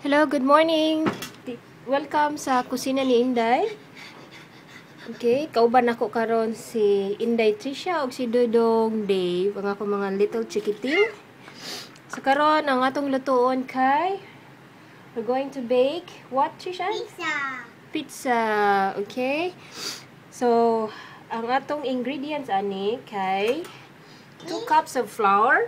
Hello, good morning. Welcome sa kusina ni Inday. Okay, kauban ako karon si Inday Trisha ug si Dodong Dave, ang ako mga little chikiting. So karon ang atong lutuon kay we're going to bake what, Trisha? Pizza. Pizza. Okay. So ang atong ingredients ani kay 2 cups of flour,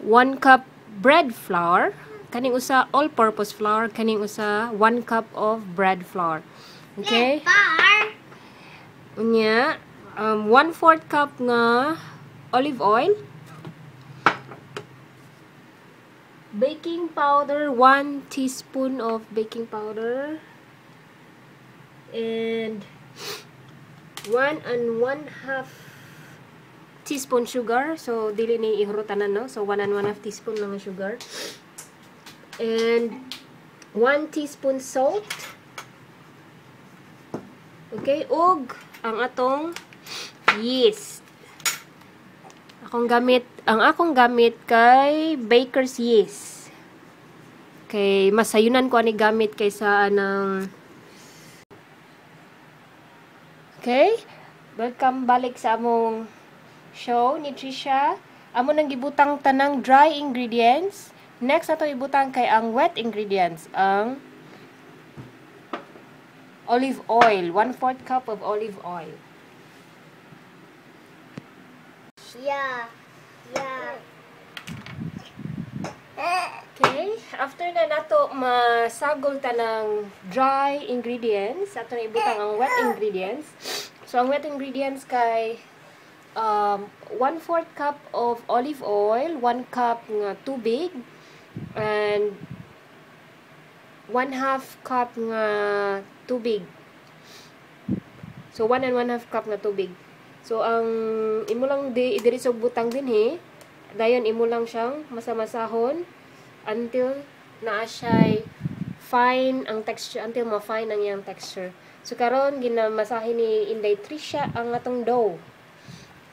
1 cup bread flour, kaning usa all-purpose flour, kaning usa 1 cup of bread flour. Okay? Bar. Unya, 1/4 cup nga olive oil, baking powder, 1 teaspoon of baking powder, and 1 1/2 teaspoon sugar. So, dili ni ihurutanan, no? So, 1 1/2 teaspoon lang ang sugar. And 1 teaspoon salt. Okay? Ug ang atong yeast. Ang akong gamit kay baker's yeast. Okay, masayunan ko ani gamit kaysa anang. Okay? Welcome balik sa among show ni Trisha. Amo nang gibutang tanang dry ingredients. Next ato ibutang kay ang wet ingredients, ang olive oil, 1/4 cup of olive oil. Yeah. Okay, after na nato masagol tanang dry ingredients, ato na ibutang ang wet ingredients. So ang wet ingredients kay 1/4 cup of olive oil, 1 cup nga tubig, and 1/2 cup nga tubig. So 1 1/2 cup nga tubig. So ang imo lang diri sa butang dinhi, dayon imo lang siyang masamasahon until naa siya fine ang texture, until ma-fine ang iyang texture. So karon ginamasahe ni Inday Trisha ang atong dough.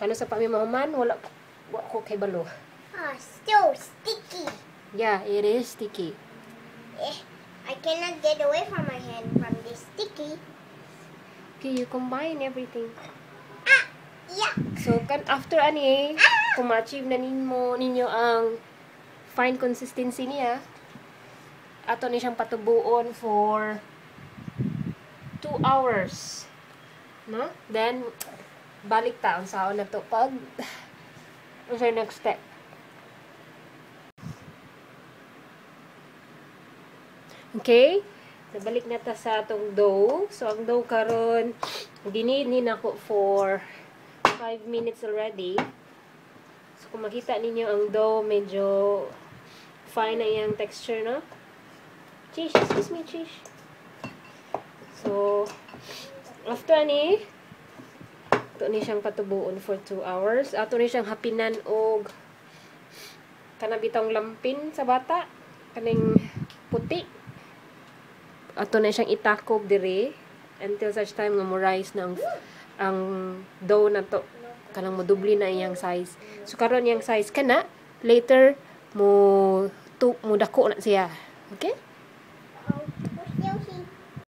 Kano sa pamimahuman, wala ko kay balo. So sticky. Yeah, it is sticky. I cannot get away from my hand from this sticky. Okay, you combine everything. Yeah. So after ani, kung ma-achieve na ninyo ang fine consistency niya, ato ni siyang patubuon for 2 hours. No? Then balik ta ang saon na to pag sa next step. Okay? Nabalik na ta sa atong dough. So ang dough karon dinidin nako for 5 minutes already. So kung makita ninyo ang dough medyo fine na yung texture, no? Chish, excuse me, Chish. So after ni ato ni siyang patubuon for 2 hours. Ato ni siyang hapinan og kanabitang lampin sa bata. Kaning puti. Ato na siyang itakob diri until such time nga mo rise na ang dough na to. Kanang mo dubli na iyang size. So karon yang size kana, later mo dako na siya. Okay?